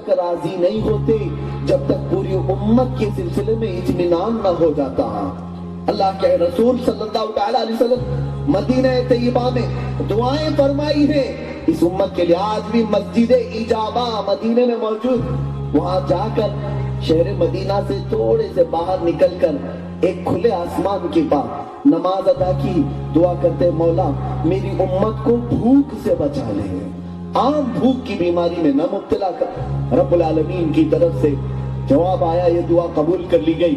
تک راضی نہیں ہوتے جب تک پوری امت کے سلسلے میں اطمینان نہ ہو جاتا۔ اللہ کے رسول صلی اللہ علیہ وسلم مدینہ طیبہ میں دعائیں فرمائی ہیں اس امت کے لیے۔ آج بھی مسجد اجابہ مدینہ میں موجود، وہاں جا کر شہر مدینہ سے تھوڑے سے باہر نکل کر ایک کھلے آسمان کے پاس نماز ادا کی، دعا کرتے مولا میری امت کو بھوک سے بچا لے، عام بھوک کی بیماری میں نہ مبتلا کر۔ رب العالمین کی طرف سے جواب آیا، یہ دعا قبول کر لی گئی،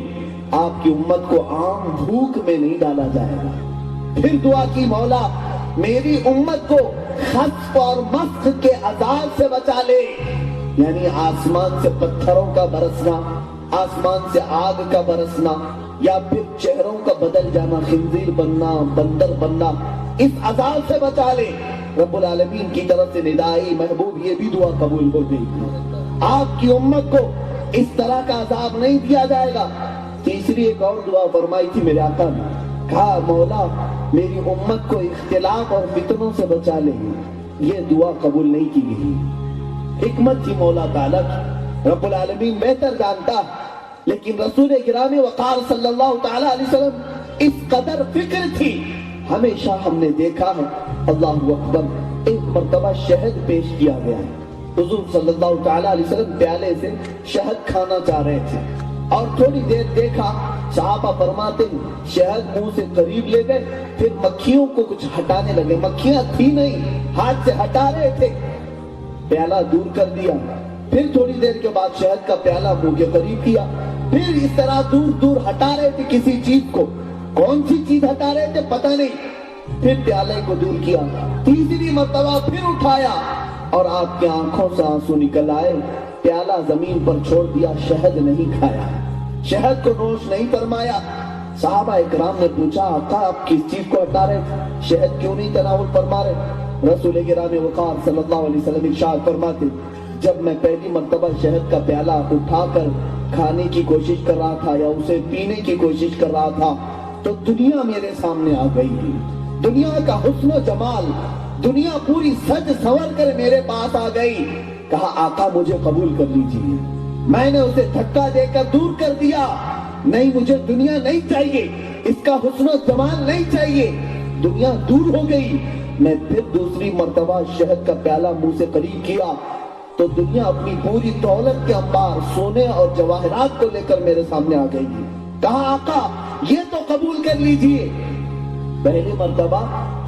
آپ کی امت کو عام بھوک میں نہیں ڈالا جائے گا۔ پھر دعا کی مولا میری امت کو خسف اور مسخ کے عذاب سے بچا لے، یعنی آسمان سے پتھروں کا برسنا، آسمان سے آگ کا برسنا، یا پھر چہروں کا بدل جانا، خنزیر بننا، بندر بننا، اس عذاب سے بچا لے۔ رب العالمین کی طرف سے ندائی محبوب یہ بھی دعا قبول ہو گئی، آپ کی امت کو اس طرح کا عذاب نہیں دیا جائے گا۔ تیسری ایک اور دعا فرمائی تھی میرے آقا نے، کہا مولا میری امت کو اختلاف اور فتنوں سے بچا لے، یہ دعا قبول نہیں کی گئی۔ حکمت تھی مولا تعالیٰ کی، رب العالمین بہتر جانتا، لیکن رسول گرامی وقار صلی اللہ تعالیٰ علیہ وسلم اس قدر فکر تھی۔ ہمیشہ ہم نے دیکھا ہے اللہ اکبر، ایک مرتبہ شہد پیش کیا گیا ہے، حضور صلی اللہ تعالیٰ علیہ وسلم پیالے سے شہد کھانا چاہ رہے تھے، اور تھوڑی دیر دیکھا صحابہ فرماتے شہد منہ سے قریب لے گئے، پھر مکھیوں کو کچھ ہٹانے لگے، مکھیاں تھی نہیں، ہاتھ سے ہٹا رہے تھے، پیالہ دور کر دیا، پھر تھوڑی دیر کے بعد شہد کا پیالہ منہ کے قریب کیا، پھر اس طرح دور دور ہٹا رہے تھے کسی چیز کو، کون سی چیز ہٹا رہے تھے پتہ نہیں، پھر پیالے کو دور کیا، تیسری مرتبہ پھر اٹھایا، اور آپ کی آنکھوں سے آنسو نکل آئے، پیالہ زمین پر چھوڑ دیا، شہد نہیں کھایا، شہد کو نوش نہیں فرمایا۔ صحابہ اکرام نے پوچھا آقا آپ کس چیز کو ہٹا رہے تھے، شہد کیوں نہیں تناول فرما رہے؟ رسول گرامی وقار صلی اللہ علیہ وسلم ارشاد فرماتے جب میں پہلی مرتبہ شہد کا پیالہ اٹھا کر کھانے کی کوشش کر رہا تھا یا اسے پینے کی کوشش کر رہا تھا تو دنیا میرے سامنے آ گئی، دنیا کا حسن و جمال، دنیا پوری سج سنور کر میرے پاس آ گئی۔ کہا آقا مجھے قبول کر لیجیے، میں نے اسے دھکا دے کر دور کر دیا، نہیں مجھے دنیا نہیں چاہیے، اس کا حسن و جمال نہیں چاہیے، دنیا دور ہو گئی۔ میں پھر دوسری مرتبہ شہد کا پیالہ منہ سے قریب کیا تو دنیا اپنی پوری دولت کے انبار سونے اور جواہرات کو لے کر میرے سامنے آ گئی۔ کہا آقا یہ تو قبول کر لیجئے، پہلی مرتبہ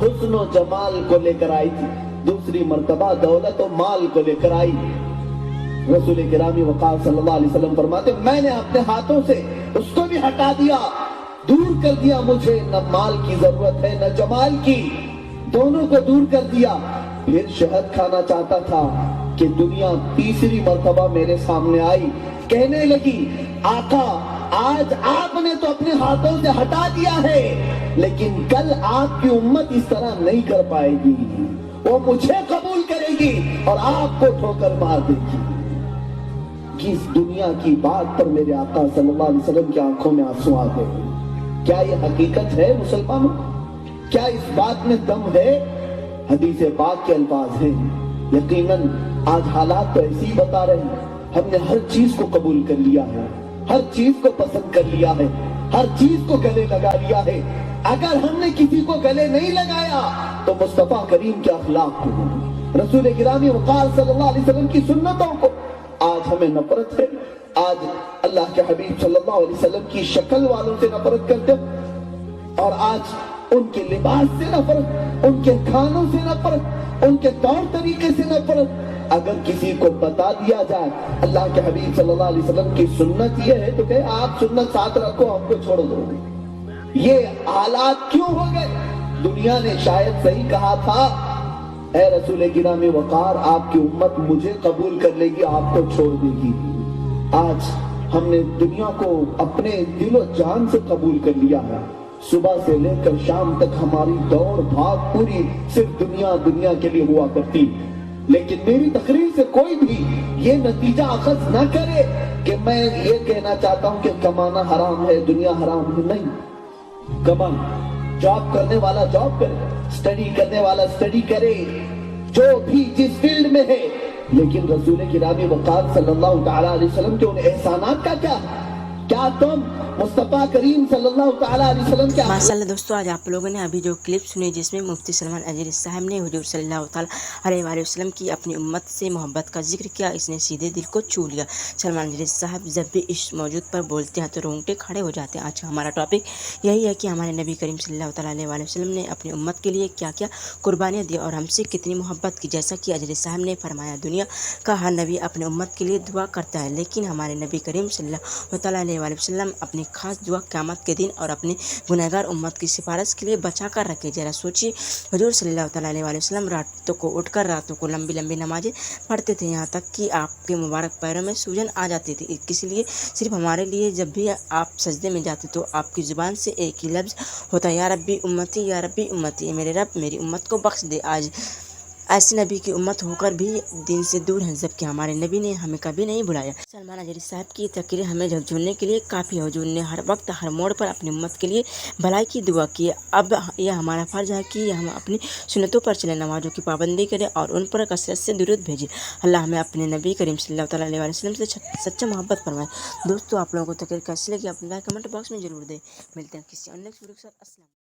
حسن و جمال کو لے کر آئی تھی، دوسری مرتبہ دولت و مال کو لے کر آئی۔ رسول گرامی وقار صلی اللہ علیہ وسلم فرماتے میں نے اپنے ہاتھوں سے اس کو بھی ہٹا دیا، دور کر دیا، مجھے نہ مال کی ضرورت ہے نہ جمال کی، دونوں کو دور کر دیا۔ پھر شہد کھانا چاہتا تھا کہ دنیا تیسری مرتبہ میرے سامنے آئی، کہنے لگی آقا آج آپ نے تو اپنے ہاتھوں سے ہٹا دیا ہے، لیکن کل آپ کی امت اس طرح نہیں کر پائے گی، وہ مجھے قبول کرے گی اور آپ کو ٹھوکر مار دے گی۔ کس دنیا کی بات پر میرے آقا صلی اللہ علیہ وسلم کی آنکھوں میں آنسو آ گئے۔ کیا یہ حقیقت ہے مسلمانوں؟ کیا اس بات میں دم ہے؟ حدیث پاک کے الفاظ ہیں، یقیناً آج حالات تو ایسی ہی بتا رہے ہیں، ہم نے ہر چیز کو قبول کر لیا ہے، ہر چیز کو پسند کر لیا ہے، ہر چیز کو گلے لگا لیا ہے۔ اگر ہم نے کسی کو گلے نہیں لگایا تو مصطفیٰ کریم کے اخلاق کو، رسول گرامی وقار صلی اللہ علیہ وسلم کی سنتوں کو آج ہمیں نفرت ہے۔ آج اللہ کے حبیب صلی اللہ علیہ وسلم کی شکل والوں سے نفرت کرتے ہیں، اور آج ان کے لباس سے نفرت، ان کے کھانوں سے نفرت، ان کے طور طریقے سے نفرت۔ اگر کسی کو بتا دیا جائے اللہ کے حبیب صلی اللہ علیہ وسلم کی سنت یہ ہے تو کہ آپ سنت ساتھ رکھو، ہم کو چھوڑ دو۔ یہ حالات کیوں ہو گئے؟ دنیا نے شاید صحیح کہا تھا، اے رسول گرامی وقار آپ کی امت مجھے قبول کر لے گی، آپ کو چھوڑ دے گی۔ آج ہم نے دنیا کو اپنے دل و جان سے قبول کر لیا ہے، صبح سے لے کر شام تک ہماری دوڑ بھاگ پوری صرف دنیا دنیا کے لیے ہوا کرتی۔ لیکن میری تقریر سے کوئی بھی یہ نتیجہ اخذ نہ کرے کہ میں یہ کہنا چاہتا ہوں کہ کمانا حرام ہے، دنیا حرام ہے، نہیں۔ کمان، جاب کرنے والا جاب کرے، سٹڈی کرنے والا سٹڈی کرے، جو بھی جس فیلڈ میں ہے لیکن رسول کرام وقار صلی اللہ تعالیٰ علیہ وسلم کے ان احسانات کا کیا تم مصطفیٰ کریم صلی اللہ تعالیٰ علیہ وسلم کیا ماشاءاللہ دوستو، آج آپ لوگوں نے ابھی جو کلپ سنی جس میں مفتی سلمان اجری صاحب نے حضور صلی اللہ تعالیٰ علیہ وآلہ وسلم کی اپنی امت سے محبت کا ذکر کیا، اس نے سیدھے دل کو چھو لیا۔ سلمان اجری صاحب جب بھی اس موجود پر بولتے ہیں تو رونگٹے کھڑے ہو جاتے ہیں۔ آج ہمارا ٹاپک یہی ہے کہ ہمارے نبی کریم صلی اللہ تعالیٰ علیہ وآلہ وسلم نے اپنی امت کے لیے کیا کیا قربانیاں دی اور ہم سے کتنی محبت کی۔ جیسا کہ اجری صاحب نے فرمایا، دنیا کا ہر نبی اپنے امت کے لیے دعا کرتا ہے، لیکن ہمارے نبی کریم صلی اللہ تعالیٰ علیہ وآلہ وسلم اپنی خاص دعا قیامت کے دن اور اپنی گنہگار امت کی سفارش کے لیے بچا کر رکھے۔ ذرا سوچیے، حضور صلی اللہ تعالیٰ علیہ وآلہ وسلم راتوں کو اٹھ کر راتوں کو لمبی لمبی نمازیں پڑھتے تھے، یہاں تک کہ آپ کے مبارک پیروں میں سوجن آ جاتی تھی۔ اس لیے صرف ہمارے لیے جب بھی آپ سجدے میں جاتے تو آپ کی زبان سے ایک ہی لفظ ہوتا، یا ربی امتی، یا ربی امتی، میرے رب میری امت کو بخش دے۔ آج ایسے نبی کی امت ہو کر بھی دین سے دور ہیں، جبکہ ہمارے نبی نے ہمیں کبھی نہیں بلایا۔ سلمان اجری صاحب کی تقریر ہمیں جھکجھولنے کے لیے کافی ہے۔ حضور نے ہر وقت ہر موڑ پر اپنی امت کے لیے بھلائی کی دعا کی۔ اب یہ ہمارا فرض ہے کہ ہم اپنی سنتوں پر چلیں، نمازوں کی پابندی کریں اور ان پر کثرت سے درود بھیجیں۔ اللہ ہمیں اپنے نبی کریم صلی اللہ تعالیٰ علیہ وسلم سے سچا محبت فرمائے۔ دوستو، آپ لوگوں کو تقریر کیسی لگی آپ لائک کمنٹ باکس میں ضرور دیں۔ ملتے ہیں کسی اور نیکسٹ ویڈیو کے ساتھ۔ السلام۔